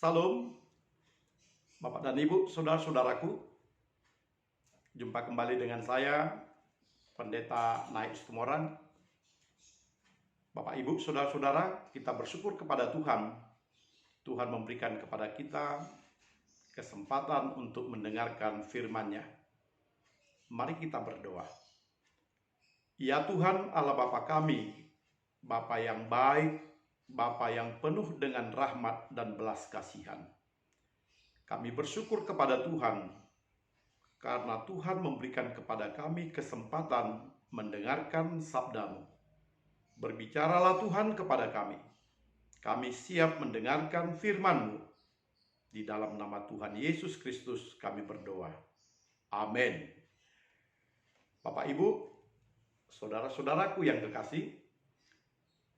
Salam, Bapak dan Ibu, saudara-saudaraku. Jumpa kembali dengan saya, Pendeta Naik Tumoran. Bapak, Ibu, saudara-saudara, kita bersyukur kepada Tuhan. Tuhan memberikan kepada kita kesempatan untuk mendengarkan firman-Nya. Mari kita berdoa. Ya Tuhan Allah Bapa kami, Bapa yang baik, Bapa yang penuh dengan rahmat dan belas kasihan. Kami bersyukur kepada Tuhan karena Tuhan memberikan kepada kami kesempatan mendengarkan sabda-Mu. Berbicaralah Tuhan kepada kami. Kami siap mendengarkan firman-Mu. Di dalam nama Tuhan Yesus Kristus kami berdoa. Amin. Bapak, Ibu, saudara-saudaraku yang kekasih,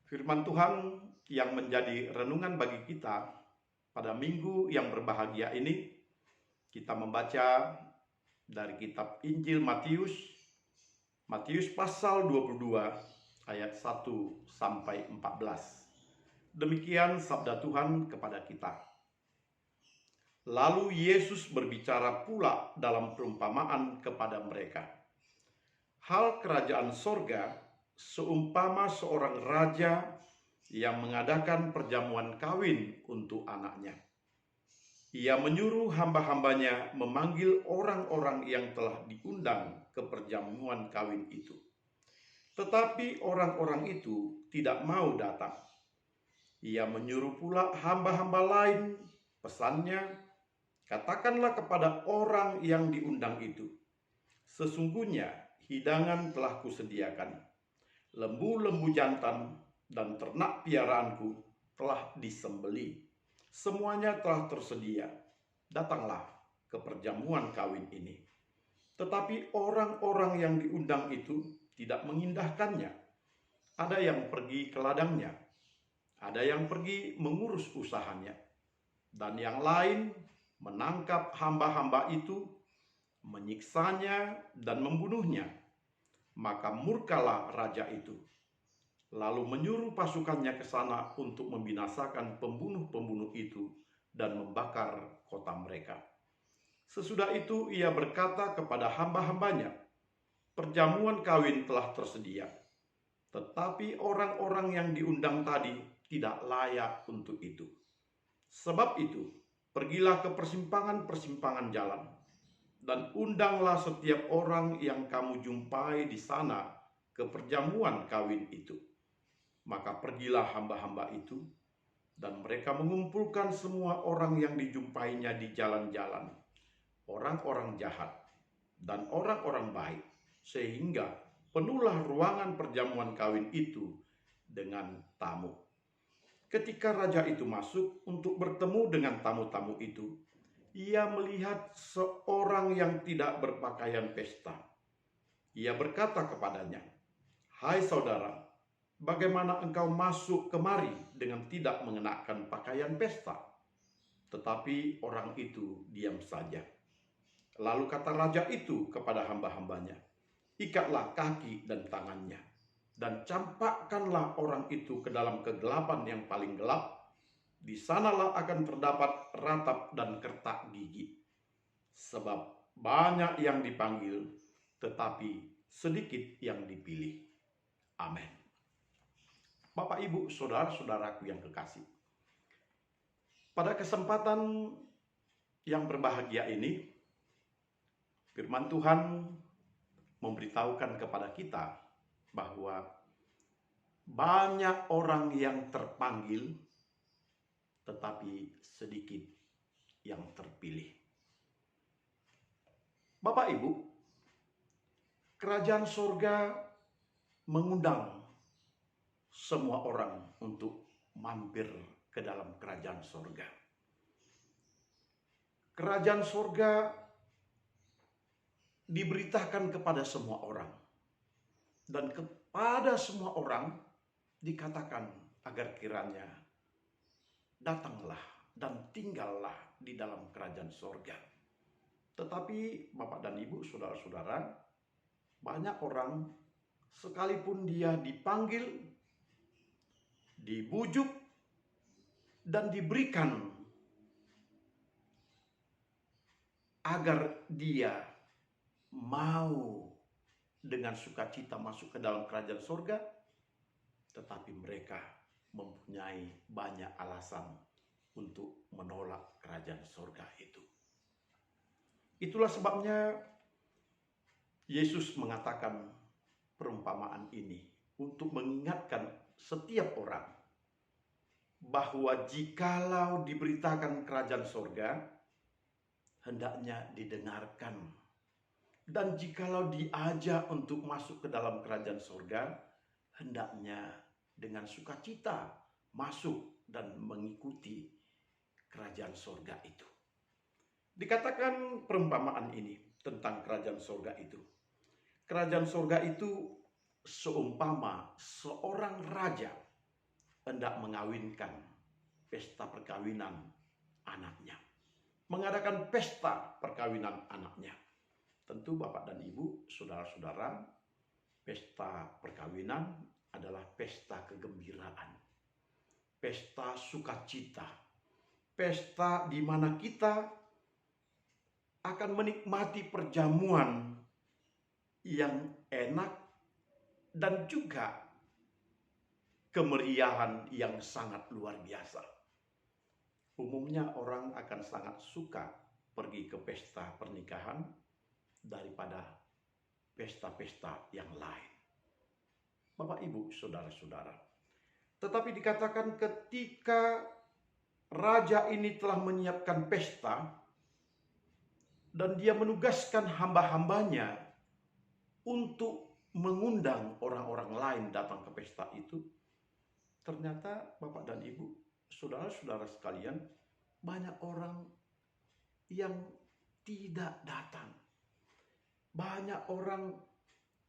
firman Tuhan yang menjadi renungan bagi kita pada minggu yang berbahagia ini, kita membaca dari kitab Injil Matius pasal 22 ayat 1 sampai 14. Demikian sabda Tuhan kepada kita. Lalu Yesus berbicara pula dalam perumpamaan kepada mereka. Hal kerajaan sorga seumpama seorang raja yang mengadakan perjamuan kawin untuk anaknya. Ia menyuruh hamba-hambanya memanggil orang-orang yang telah diundang ke perjamuan kawin itu. Tetapi orang-orang itu tidak mau datang. Ia menyuruh pula hamba-hamba lain, pesannya, katakanlah kepada orang yang diundang itu, sesungguhnya hidangan telah kusediakan. Lembu-lembu jantan dan ternak piaraanku telah disembelih. Semuanya telah tersedia. Datanglah ke perjamuan kawin ini. Tetapi orang-orang yang diundang itu tidak mengindahkannya. Ada yang pergi ke ladangnya, ada yang pergi mengurus usahanya, dan yang lain menangkap hamba-hamba itu, menyiksanya dan membunuhnya. Maka murkalah raja itu, lalu menyuruh pasukannya ke sana untuk membinasakan pembunuh-pembunuh itu dan membakar kota mereka. Sesudah itu ia berkata kepada hamba-hambanya, perjamuan kawin telah tersedia, tetapi orang-orang yang diundang tadi tidak layak untuk itu. Sebab itu, pergilah ke persimpangan-persimpangan jalan, dan undanglah setiap orang yang kamu jumpai di sana ke perjamuan kawin itu. Maka pergilah hamba-hamba itu, dan mereka mengumpulkan semua orang yang dijumpainya di jalan-jalan, orang-orang jahat dan orang-orang baik, sehingga penuhlah ruangan perjamuan kawin itu dengan tamu. Ketika raja itu masuk untuk bertemu dengan tamu-tamu itu, ia melihat seorang yang tidak berpakaian pesta. Ia berkata kepadanya, "Hai saudara, bagaimana engkau masuk kemari dengan tidak mengenakan pakaian pesta?" Tetapi orang itu diam saja. Lalu kata raja itu kepada hamba-hambanya, "Ikatlah kaki dan tangannya, dan campakkanlah orang itu ke dalam kegelapan yang paling gelap. Di sanalah akan terdapat ratap dan kertak gigi. Sebab banyak yang dipanggil, tetapi sedikit yang dipilih." Amin. Bapak, Ibu, saudara-saudaraku yang kekasih, pada kesempatan yang berbahagia ini, firman Tuhan memberitahukan kepada kita bahwa banyak orang yang terpanggil, tetapi sedikit yang terpilih. Bapak, Ibu, kerajaan sorga mengundang semua orang untuk mampir ke dalam kerajaan sorga. Kerajaan sorga diberitakan kepada semua orang, dan kepada semua orang dikatakan agar kiranya datanglah dan tinggallah di dalam kerajaan sorga. Tetapi Bapak dan Ibu, saudara-saudara, banyak orang sekalipun dia dipanggil, dibujuk, dan diberikan agar dia mau dengan sukacita masuk ke dalam kerajaan surga, tetapi mereka mempunyai banyak alasan untuk menolak kerajaan surga itu. Itulah sebabnya Yesus mengatakan perumpamaan ini untuk mengingatkan setiap orang bahwa jikalau diberitakan kerajaan surga, hendaknya didengarkan. Dan jikalau diajak untuk masuk ke dalam kerajaan surga, hendaknya dengan sukacita masuk dan mengikuti kerajaan surga itu. Dikatakan perumpamaan ini tentang kerajaan surga itu. Kerajaan surga itu seumpama seorang raja hendak mengawinkan pesta perkawinan anaknya. Mengadakan pesta perkawinan anaknya. Tentu Bapak dan Ibu, saudara-saudara, pesta perkawinan adalah pesta kegembiraan. Pesta sukacita. Pesta di mana kita akan menikmati perjamuan yang enak dan juga kemeriahan yang sangat luar biasa. Umumnya orang akan sangat suka pergi ke pesta pernikahan daripada pesta-pesta yang lain. Bapak, Ibu, saudara-saudara. Tetapi dikatakan ketika raja ini telah menyiapkan pesta dan dia menugaskan hamba-hambanya untuk mengundang orang-orang lain datang ke pesta itu, ternyata Bapak dan Ibu, saudara-saudara sekalian, banyak orang yang tidak datang. Banyak orang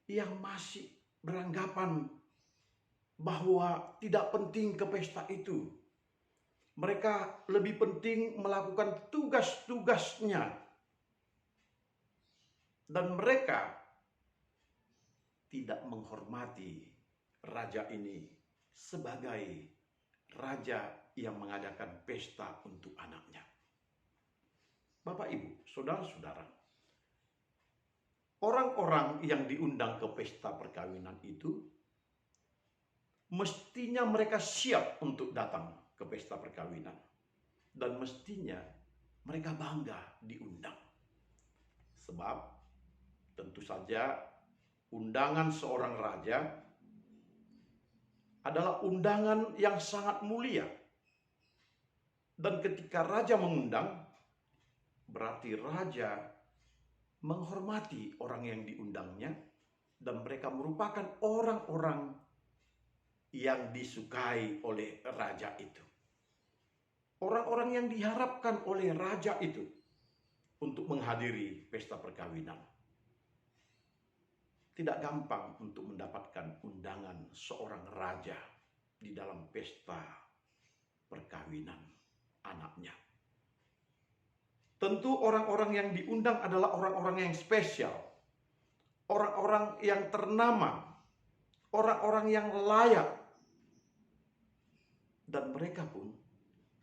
yang masih beranggapan bahwa tidak penting ke pesta itu. Mereka lebih penting melakukan tugas-tugasnya. Dan mereka tidak menghormati raja ini sebagai raja yang mengadakan pesta untuk anaknya. Bapak, Ibu, saudara-saudara, orang-orang yang diundang ke pesta perkawinan itu mestinya mereka siap untuk datang ke pesta perkawinan. Dan mestinya mereka bangga diundang. Sebab tentu saja undangan seorang raja adalah undangan yang sangat mulia. Dan ketika raja mengundang, berarti raja menghormati orang yang diundangnya, dan mereka merupakan orang-orang yang disukai oleh raja itu. Orang-orang yang diharapkan oleh raja itu untuk menghadiri pesta perkawinan. Tidak gampang untuk mendapatkan undangan seorang raja di dalam pesta perkawinan anaknya. Tentu orang-orang yang diundang adalah orang-orang yang spesial, orang-orang yang ternama, orang-orang yang layak. Dan mereka pun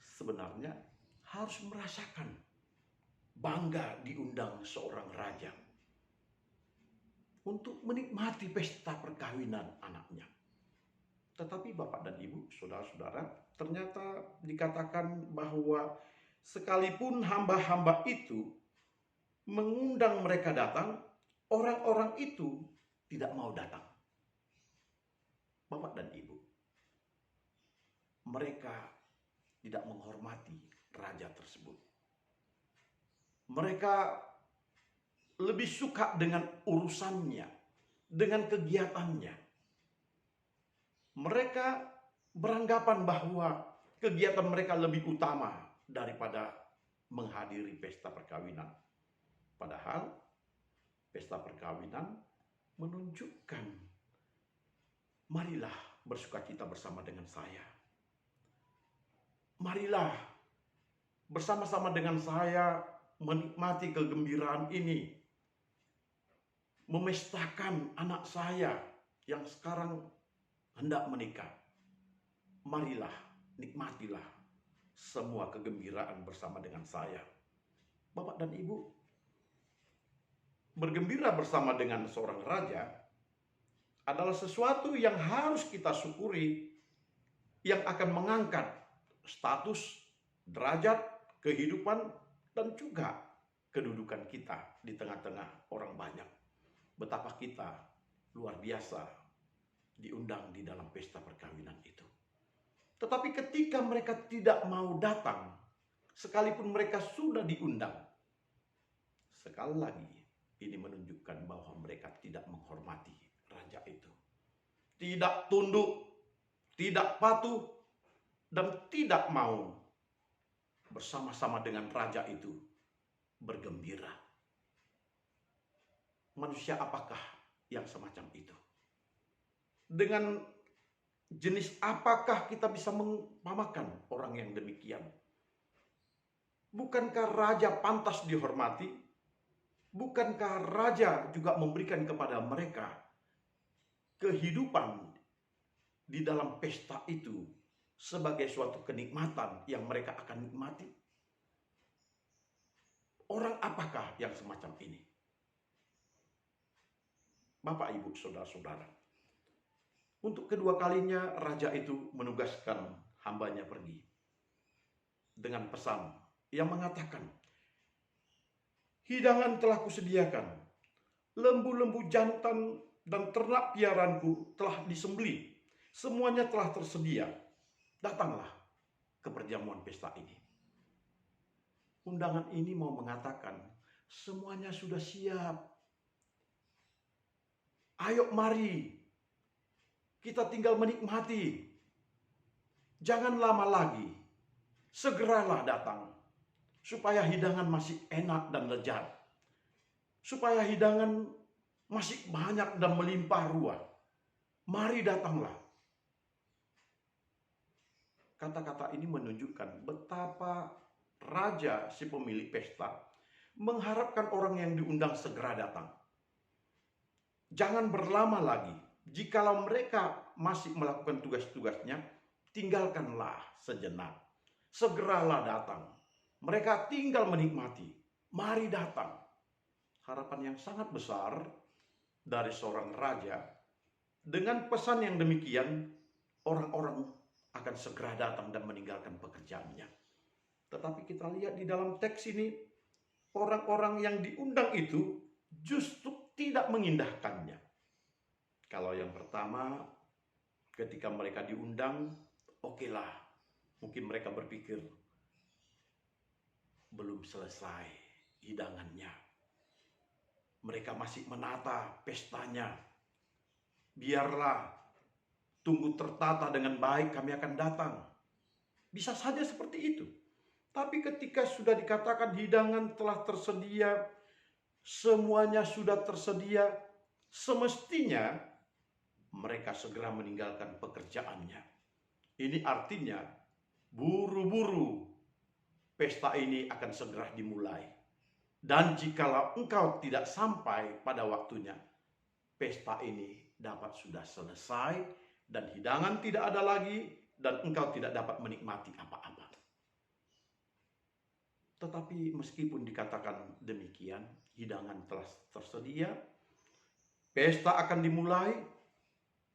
sebenarnya harus merasakan bangga diundang seorang raja untuk menikmati pesta perkawinan anaknya. Tetapi Bapak dan Ibu, saudara-saudara, ternyata dikatakan bahwa sekalipun hamba-hamba itu mengundang mereka datang, orang-orang itu tidak mau datang. Bapak dan Ibu, mereka tidak menghormati raja tersebut. Mereka lebih suka dengan urusannya, dengan kegiatannya. Mereka beranggapan bahwa kegiatan mereka lebih utama daripada menghadiri pesta perkawinan. Padahal pesta perkawinan menunjukkan, marilah bersukacita bersama dengan saya. Marilah bersama-sama dengan saya menikmati kegembiraan ini. Memestakan anak saya yang sekarang hendak menikah. Marilah, nikmatilah semua kegembiraan bersama dengan saya. Bapak dan Ibu, bergembira bersama dengan seorang raja adalah sesuatu yang harus kita syukuri, yang akan mengangkat status, derajat, kehidupan, dan juga kedudukan kita di tengah-tengah orang banyak. Betapa kita luar biasa diundang di dalam pesta perkawinan itu. Tetapi ketika mereka tidak mau datang, sekalipun mereka sudah diundang, sekali lagi ini menunjukkan bahwa mereka tidak menghormati raja itu. Tidak tunduk, tidak patuh, dan tidak mau bersama-sama dengan raja itu bergembira. Manusia apakah yang semacam itu? Dengan jenis apakah kita bisa mengumpamakan orang yang demikian? Bukankah raja pantas dihormati? Bukankah raja juga memberikan kepada mereka kehidupan di dalam pesta itu sebagai suatu kenikmatan yang mereka akan nikmati? Orang apakah yang semacam ini? Bapak, Ibu, saudara-saudara, untuk kedua kalinya raja itu menugaskan hambanya pergi dengan pesan yang mengatakan, hidangan telah kusediakan, lembu-lembu jantan dan ternak piaranku telah disembelih, semuanya telah tersedia. Datanglah ke perjamuan pesta ini. Undangan ini mau mengatakan, semuanya sudah siap. Ayo mari, kita tinggal menikmati. Jangan lama lagi, segeralah datang. Supaya hidangan masih enak dan lezat. Supaya hidangan masih banyak dan melimpah ruah. Mari datanglah. Kata-kata ini menunjukkan betapa raja si pemilik pesta mengharapkan orang yang diundang segera datang. Jangan berlama lagi. Jikalau mereka masih melakukan tugas-tugasnya, tinggalkanlah sejenak. Segeralah datang. Mereka tinggal menikmati. Mari datang. Harapan yang sangat besar dari seorang raja. Dengan pesan yang demikian, orang-orang akan segera datang dan meninggalkan pekerjaannya. Tetapi kita lihat di dalam teks ini, orang-orang yang diundang itu justru tidak mengindahkannya. Kalau yang pertama, ketika mereka diundang, okelah, mungkin mereka berpikir, belum selesai hidangannya. Mereka masih menata pestanya. Biarlah, tunggu tertata dengan baik, kami akan datang. Bisa saja seperti itu. Tapi ketika sudah dikatakan hidangan telah tersedia, semuanya sudah tersedia, semestinya mereka segera meninggalkan pekerjaannya. Ini artinya buru-buru pesta ini akan segera dimulai. Dan jikalau engkau tidak sampai pada waktunya, pesta ini dapat sudah selesai dan hidangan tidak ada lagi dan engkau tidak dapat menikmati apa-apa. Tetapi meskipun dikatakan demikian, hidangan telah tersedia, pesta akan dimulai,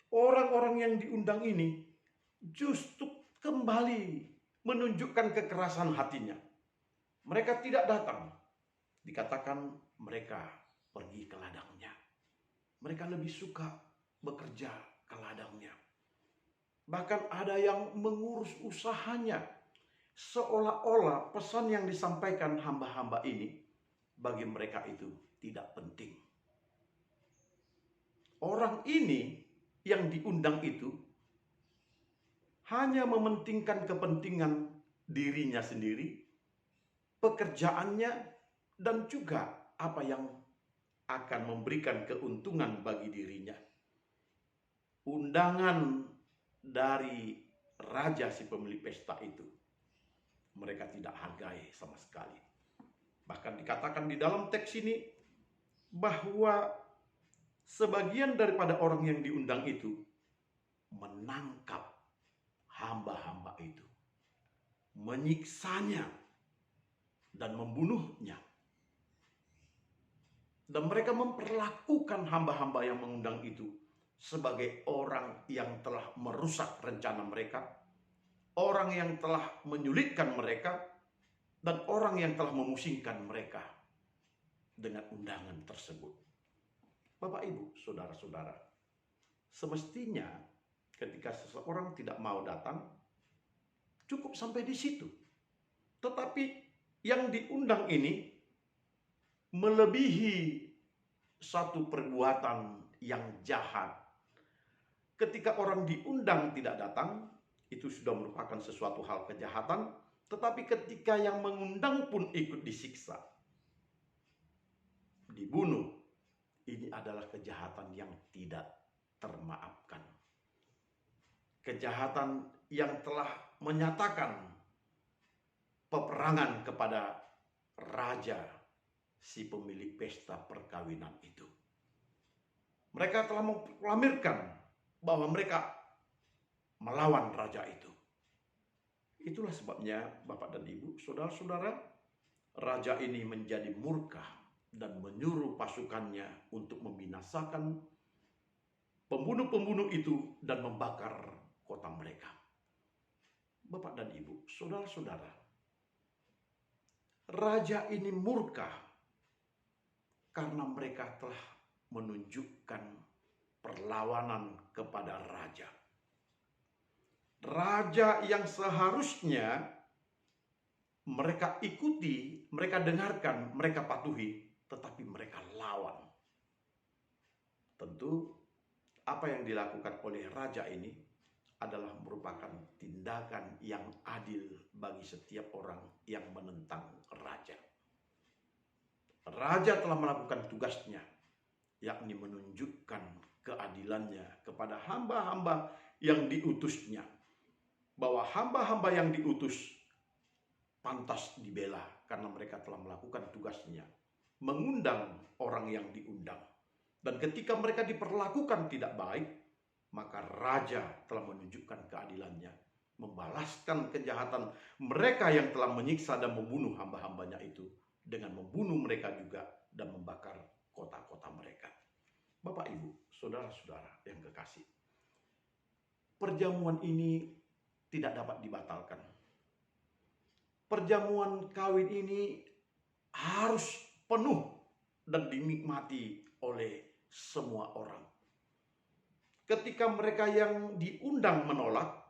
orang-orang yang diundang ini justru kembali menunjukkan kekerasan hatinya. Mereka tidak datang. Dikatakan mereka pergi ke ladangnya. Mereka lebih suka bekerja ke ladangnya. Bahkan ada yang mengurus usahanya. Seolah-olah pesan yang disampaikan hamba-hamba ini bagi mereka itu tidak penting. Orang ini yang diundang itu hanya mementingkan kepentingan dirinya sendiri, pekerjaannya, dan juga apa yang akan memberikan keuntungan bagi dirinya. Undangan dari raja si pemilik pesta itu mereka tidak hargai sama sekali. Bahkan dikatakan di dalam teks ini bahwa sebagian daripada orang yang diundang itu menangkap hamba-hamba itu, menyiksanya dan membunuhnya. Dan mereka memperlakukan hamba-hamba yang mengundang itu sebagai orang yang telah merusak rencana mereka, orang yang telah menyulitkan mereka, dan orang yang telah memusingkan mereka dengan undangan tersebut. Bapak, Ibu, saudara-saudara, semestinya ketika seseorang tidak mau datang, cukup sampai di situ. Tetapi yang diundang ini melebihi satu perbuatan yang jahat. Ketika orang diundang tidak datang, itu sudah merupakan sesuatu hal kejahatan. Tetapi ketika yang mengundang pun ikut disiksa, dibunuh, ini adalah kejahatan yang tidak termaafkan. Kejahatan yang telah menyatakan peperangan kepada raja, si pemilik pesta perkawinan itu. Mereka telah memproklamirkan bahwa mereka melawan raja itu. Itulah sebabnya Bapak dan Ibu, saudara-saudara, raja ini menjadi murka dan menyuruh pasukannya untuk membinasakan pembunuh-pembunuh itu dan membakar kota mereka. Bapak dan Ibu, saudara-saudara, raja ini murka karena mereka telah menunjukkan perlawanan kepada raja. Raja yang seharusnya mereka ikuti, mereka dengarkan, mereka patuhi, tetapi mereka lawan. Tentu apa yang dilakukan oleh raja ini adalah merupakan tindakan yang adil bagi setiap orang yang menentang raja. Raja telah melakukan tugasnya, yakni menunjukkan keadilannya kepada hamba-hamba yang diutusnya, bahwa hamba-hamba yang diutus pantas dibela karena mereka telah melakukan tugasnya, mengundang orang yang diundang. Dan ketika mereka diperlakukan tidak baik, maka raja telah menunjukkan keadilannya, membalaskan kejahatan mereka yang telah menyiksa dan membunuh hamba-hambanya itu dengan membunuh mereka juga dan membakar kota-kota mereka. Bapak, Ibu, saudara-saudara yang kekasih, perjamuan ini tidak dapat dibatalkan. Perjamuan kawin ini harus penuh dan dinikmati oleh semua orang. Ketika mereka yang diundang menolak,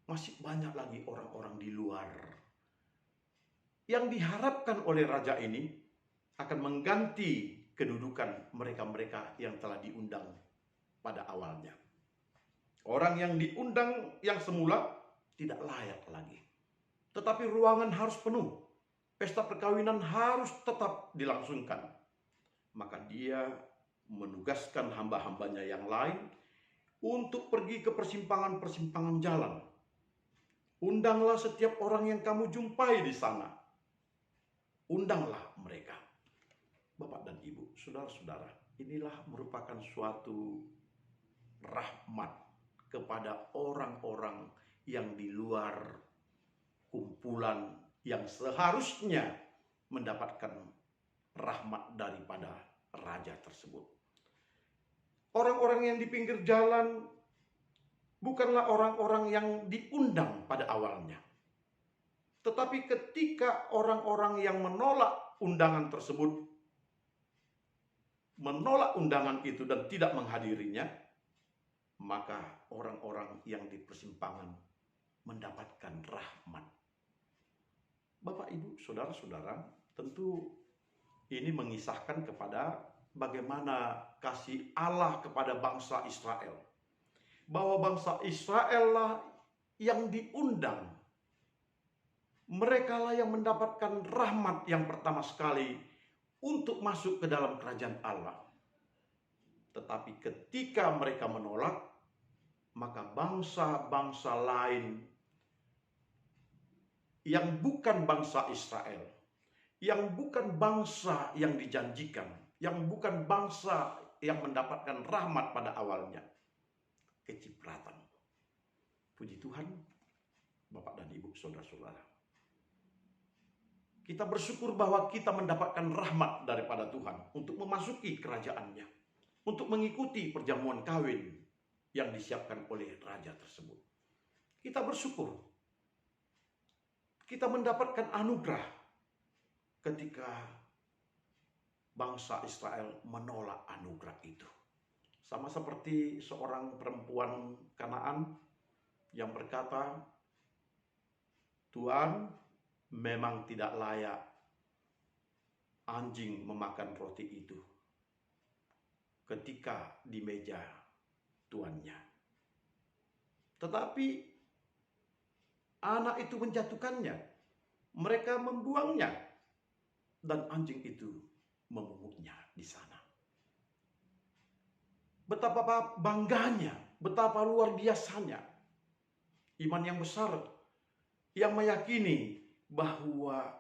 masih banyak lagi orang-orang di luar yang diharapkan oleh raja ini akan mengganti kedudukan mereka-mereka yang telah diundang pada awalnya. Orang yang diundang yang semula tidak layak lagi. Tetapi ruangan harus penuh. Pesta perkawinan harus tetap dilangsungkan. Maka dia menugaskan hamba-hambanya yang lain untuk pergi ke persimpangan-persimpangan jalan. Undanglah setiap orang yang kamu jumpai di sana. Undanglah mereka. Bapak dan Ibu, saudara-saudara, inilah merupakan suatu rahmat kepada orang-orang yang di luar kumpulan yang seharusnya mendapatkan rahmat daripada raja tersebut. Orang-orang yang di pinggir jalan bukanlah orang-orang yang diundang pada awalnya. Tetapi ketika orang-orang yang menolak undangan tersebut, menolak undangan itu dan tidak menghadirinya, maka orang-orang yang di persimpangan mendapatkan rahmat. Bapak, Ibu, saudara-saudara, tentu ini mengisahkan kepada bagaimana kasih Allah kepada bangsa Israel. Bahwa bangsa Israel lah yang diundang. Mereka lah yang mendapatkan rahmat yang pertama sekali untuk masuk ke dalam kerajaan Allah. Tetapi ketika mereka menolak, maka bangsa-bangsa lain yang bukan bangsa Israel, yang bukan bangsa yang dijanjikan, yang bukan bangsa yang mendapatkan rahmat pada awalnya, kecipratan. Puji Tuhan, Bapak dan Ibu, saudara-saudara. Kita bersyukur bahwa kita mendapatkan rahmat daripada Tuhan untuk memasuki kerajaan-Nya, untuk mengikuti perjamuan kawin yang disiapkan oleh raja tersebut. Kita bersyukur. Kita mendapatkan anugerah ketika bangsa Israel menolak anugerah itu. Sama seperti seorang perempuan Kanaan yang berkata, "Tuhan, memang tidak layak anjing memakan roti itu ketika di meja tuannya." Tetapi anak itu menjatuhkannya, mereka membuangnya, dan anjing itu memungutnya di sana. Betapa bangganya, betapa luar biasanya iman yang besar yang meyakini bahwa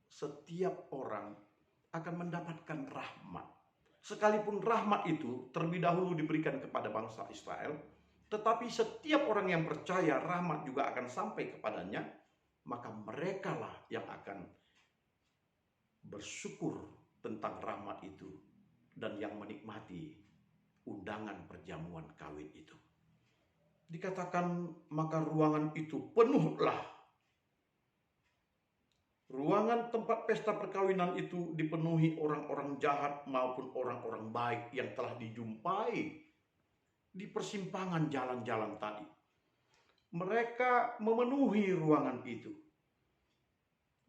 setiap orang akan mendapatkan rahmat. Sekalipun rahmat itu terlebih dahulu diberikan kepada bangsa Israel, tetapi setiap orang yang percaya rahmat juga akan sampai kepadanya, maka merekalah yang akan bersyukur tentang rahmat itu dan yang menikmati undangan perjamuan kawin itu. Dikatakan maka ruangan itu penuhlah. Ruangan tempat pesta perkawinan itu dipenuhi orang-orang jahat maupun orang-orang baik yang telah dijumpai di persimpangan jalan-jalan tadi. Mereka memenuhi ruangan itu.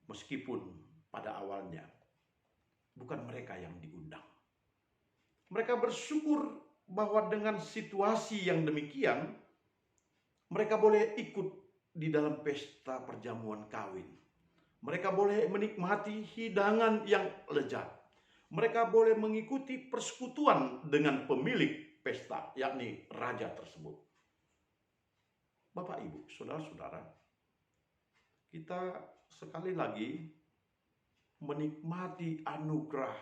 Meskipun pada awalnya bukan mereka yang diundang. Mereka bersyukur bahwa dengan situasi yang demikian, mereka boleh ikut di dalam pesta perjamuan kawin. Mereka boleh menikmati hidangan yang lezat. Mereka boleh mengikuti persekutuan dengan pemilik pesta, yakni raja tersebut. Bapak, Ibu, saudara-saudara, kita sekali lagi menikmati anugerah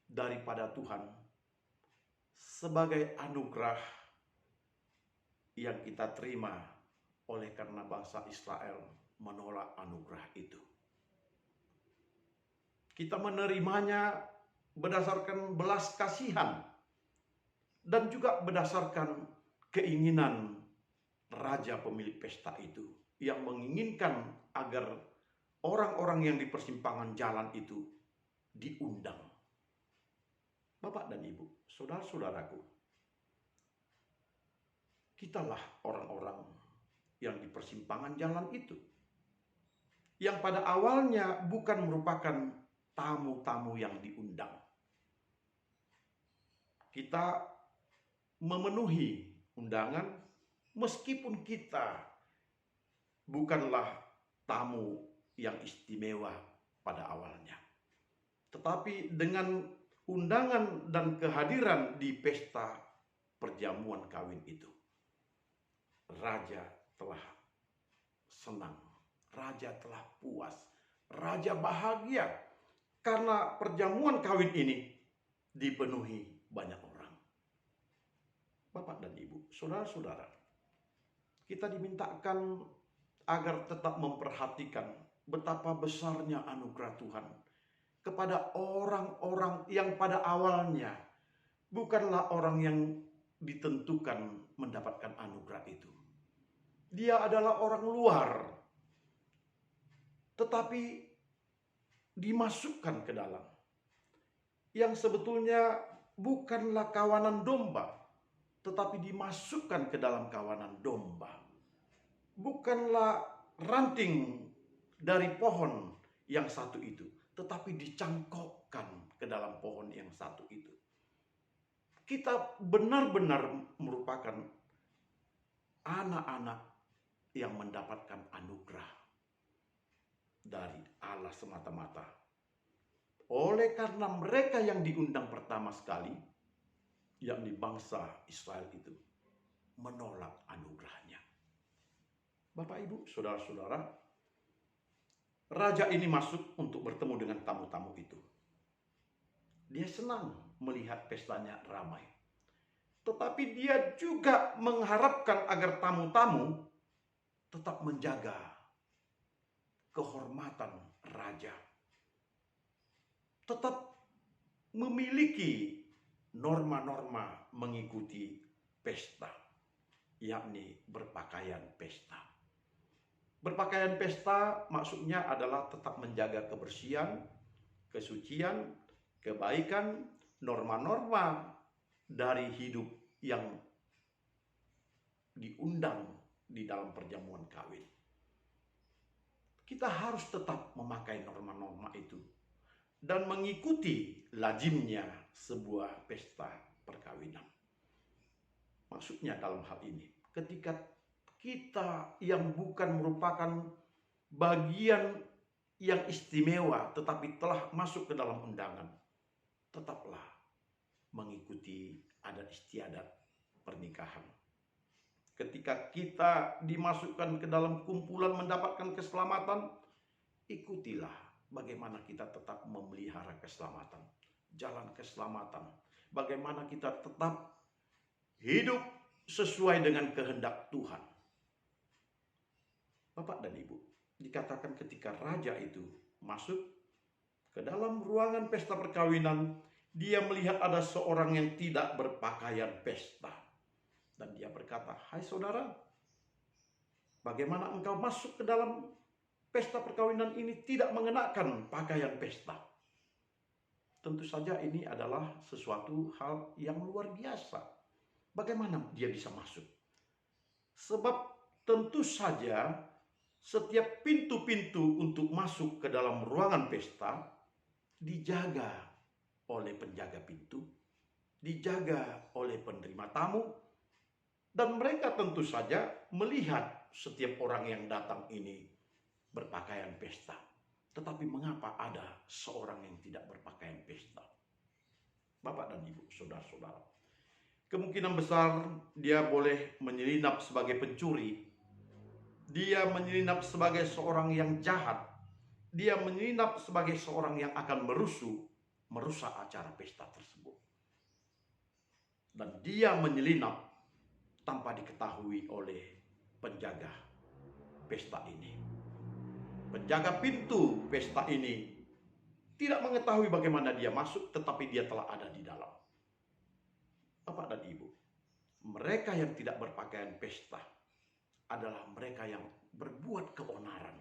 daripada Tuhan sebagai anugerah yang kita terima oleh karena bangsa Israel menolak anugerah itu. Kita menerimanya berdasarkan belas kasihan dan juga berdasarkan keinginan raja pemilik pesta itu yang menginginkan agar orang-orang yang di persimpangan jalan itu diundang. Bapak dan Ibu, saudara-saudaraku, kitalah orang-orang yang di persimpangan jalan itu, yang pada awalnya bukan merupakan tamu-tamu yang diundang. Kita memenuhi undangan meskipun kita bukanlah tamu yang istimewa pada awalnya. Tetapi dengan undangan dan kehadiran di pesta perjamuan kawin itu, raja telah senang, raja telah puas, raja bahagia karena perjamuan kawin ini dipenuhi banyak orang. Bapak dan Ibu, saudara-saudara, kita dimintakan agar tetap memperhatikan betapa besarnya anugerah Tuhan kepada orang-orang yang pada awalnya bukanlah orang yang ditentukan mendapatkan anugerah itu. Dia adalah orang luar, tetapi dimasukkan ke dalam. Yang sebetulnya bukanlah kawanan domba, tetapi dimasukkan ke dalam kawanan domba. Bukanlah ranting dari pohon yang satu itu, tetapi dicangkokkan ke dalam pohon yang satu itu. Kita benar-benar merupakan anak-anak yang mendapatkan anugerah dari Allah semata-mata. Oleh karena mereka yang diundang pertama sekali, yakni bangsa Israel itu, menolak anugerahnya. Bapak, Ibu, saudara-saudara, raja ini masuk untuk bertemu dengan tamu-tamu itu. Dia senang melihat pestanya ramai. Tetapi dia juga mengharapkan agar tamu-tamu tetap menjaga kehormatan raja. tetap memiliki norma-norma mengikuti pesta, yakni berpakaian pesta. Berpakaian pesta maksudnya adalah tetap menjaga kebersihan, kesucian, kebaikan, norma-norma dari hidup yang diundang di dalam perjamuan kawin. Kita harus tetap memakai norma-norma itu dan mengikuti lazimnya sebuah pesta perkawinan. Maksudnya dalam hal ini, ketika kita yang bukan merupakan bagian yang istimewa tetapi telah masuk ke dalam undangan, tetaplah mengikuti adat istiadat pernikahan. Ketika kita dimasukkan ke dalam kumpulan mendapatkan keselamatan, ikutilah bagaimana kita tetap memelihara keselamatan, jalan keselamatan. Bagaimana kita tetap hidup sesuai dengan kehendak Tuhan. Bapak dan Ibu, dikatakan ketika raja itu masuk ke dalam ruangan pesta perkawinan, dia melihat ada seorang yang tidak berpakaian pesta. Dan dia berkata, "Hai saudara, bagaimana engkau masuk ke dalam pesta perkawinan ini tidak mengenakan pakaian pesta?" Tentu saja ini adalah sesuatu hal yang luar biasa. Bagaimana dia bisa masuk? Sebab tentu saja setiap pintu-pintu untuk masuk ke dalam ruangan pesta dijaga oleh penjaga pintu, dijaga oleh penerima tamu, dan mereka tentu saja melihat setiap orang yang datang ini berpakaian pesta. Tetapi mengapa ada seorang yang tidak berpakaian pesta? Bapak dan Ibu, saudara-saudara, kemungkinan besar dia boleh menyelinap sebagai pencuri. Dia menyelinap sebagai seorang yang jahat. Dia menyelinap sebagai seorang yang akan merusak acara pesta tersebut. Dan dia menyelinap tanpa diketahui oleh penjaga pesta ini. Penjaga pintu pesta ini tidak mengetahui bagaimana dia masuk, tetapi dia telah ada di dalam. Bapak dan Ibu, mereka yang tidak berpakaian pesta adalah mereka yang berbuat keonaran.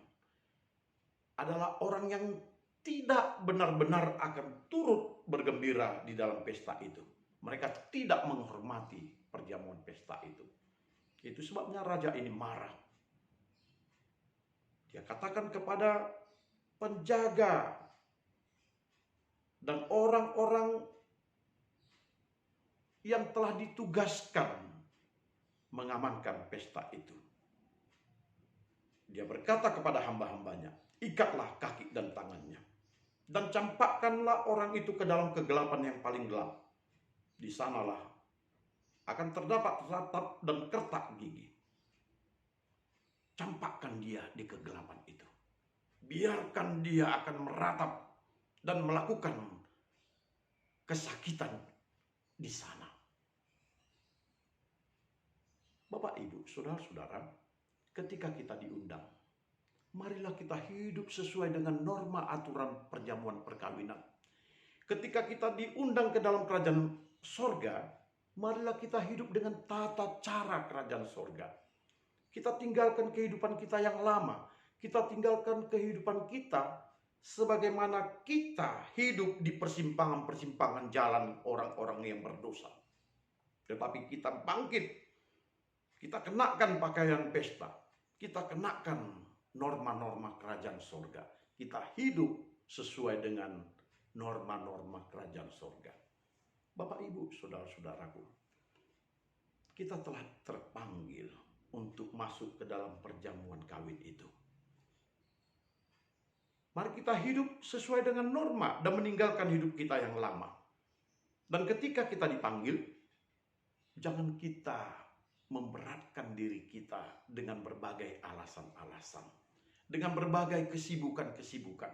Adalah orang yang tidak benar-benar akan turut bergembira di dalam pesta itu. Mereka tidak menghormati perjamuan pesta itu. Itu sebabnya raja ini marah. Dia katakan kepada penjaga dan orang-orang yang telah ditugaskan mengamankan pesta itu. Dia berkata kepada hamba-hambanya, "Ikatlah kaki dan tangannya, dan campakkanlah orang itu ke dalam kegelapan yang paling gelap. Di sanalah akan terdapat ratap dan kertak gigi. Campakkan dia di kegelapan itu. Biarkan dia akan meratap dan melakukan kesakitan di sana." Bapak, Ibu, saudara-saudara, ketika kita diundang, marilah kita hidup sesuai dengan norma aturan perjamuan perkawinan. Ketika kita diundang ke dalam kerajaan sorga, marilah kita hidup dengan tata cara kerajaan sorga. Kita tinggalkan kehidupan kita yang lama. Kita tinggalkan kehidupan kita sebagaimana kita hidup di persimpangan-persimpangan jalan orang-orang yang berdosa. Tetapi kita bangkit. Kita kenakan pakaian pesta. Kita kenakan norma-norma kerajaan sorga. Kita hidup sesuai dengan norma-norma kerajaan sorga. Bapak, Ibu, saudara-saudaraku, kita telah terpanggil untuk masuk ke dalam perjamuan kawin itu. Mari kita hidup sesuai dengan norma dan meninggalkan hidup kita yang lama. Dan ketika kita dipanggil, jangan kita memberatkan diri kita dengan berbagai alasan-alasan, dengan berbagai kesibukan-kesibukan.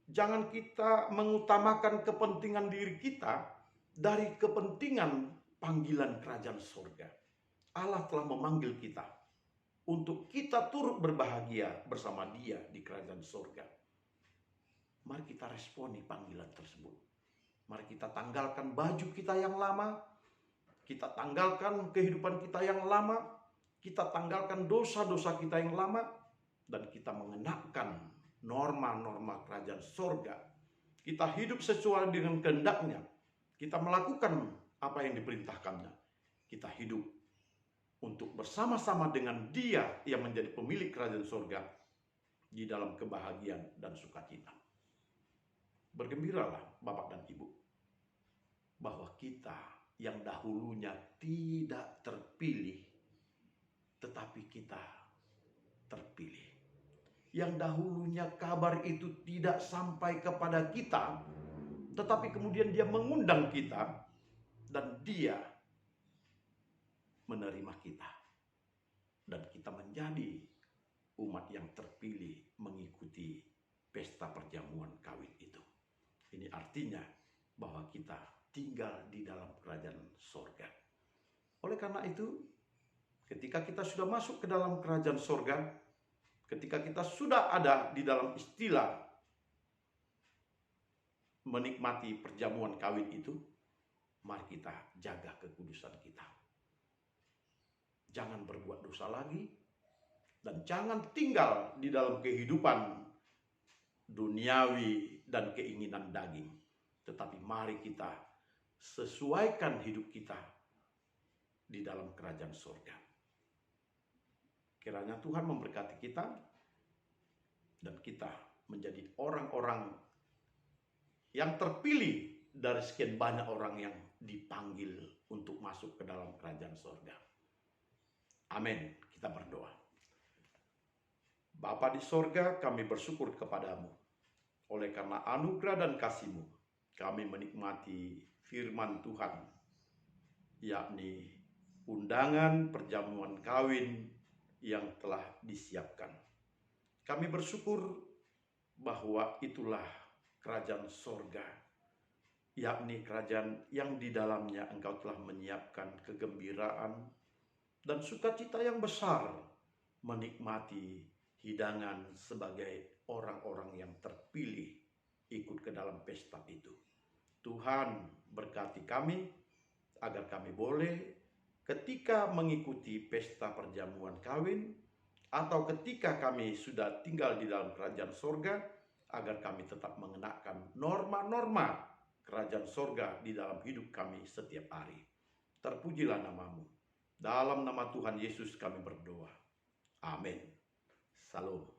Jangan kita mengutamakan kepentingan diri kita dari kepentingan panggilan kerajaan surga. Allah telah memanggil kita untuk kita turut berbahagia bersama Dia di kerajaan surga. Mari kita responi panggilan tersebut. Mari kita tanggalkan baju kita yang lama, kita tanggalkan kehidupan kita yang lama, kita tanggalkan dosa-dosa kita yang lama, dan kita mengenakan norma-norma kerajaan sorga. Kita hidup sesuai dengan kehendaknya. Kita melakukan apa yang diperintahkannya. Kita hidup untuk bersama-sama dengan Dia yang menjadi pemilik kerajaan sorga di dalam kebahagiaan dan sukacita. Bergembiralah Bapak dan Ibu, bahwa kita yang dahulunya tidak terpilih, tetapi kita terpilih. Yang dahulunya kabar itu tidak sampai kepada kita, tetapi kemudian Dia mengundang kita, dan Dia menerima kita. Dan kita menjadi umat yang terpilih mengikuti pesta perjamuan kawin itu. Ini artinya bahwa kita tinggal di dalam kerajaan sorga. Oleh karena itu, ketika kita sudah masuk ke dalam kerajaan sorga, ketika kita sudah ada di dalam istilah menikmati perjamuan kawin itu, mari kita jaga kekudusan kita. Jangan berbuat dosa lagi, dan jangan tinggal di dalam kehidupan duniawi dan keinginan daging. Tetapi mari kita sesuaikan hidup kita di dalam kerajaan surga. Kiranya Tuhan memberkati kita, dan kita menjadi orang-orang yang terpilih dari sekian banyak orang yang dipanggil untuk masuk ke dalam kerajaan surga. Amin. Kita berdoa. Bapa di sorga, kami bersyukur kepadamu. Oleh karena anugerah dan kasih-Mu, kami menikmati firman Tuhan, yakni undangan perjamuan kawin yang telah disiapkan. Kami bersyukur bahwa itulah kerajaan sorga, yakni kerajaan yang di dalamnya Engkau telah menyiapkan kegembiraan dan sukacita yang besar, menikmati hidangan sebagai orang-orang yang terpilih ikut ke dalam pesta itu. Tuhan berkati kami, agar kami boleh ketika mengikuti pesta perjamuan kawin, atau ketika kami sudah tinggal di dalam kerajaan sorga, agar kami tetap mengenakan norma-norma kerajaan sorga di dalam hidup kami setiap hari. Terpujilah nama-Mu. Dalam nama Tuhan Yesus kami berdoa. Amin. Salam.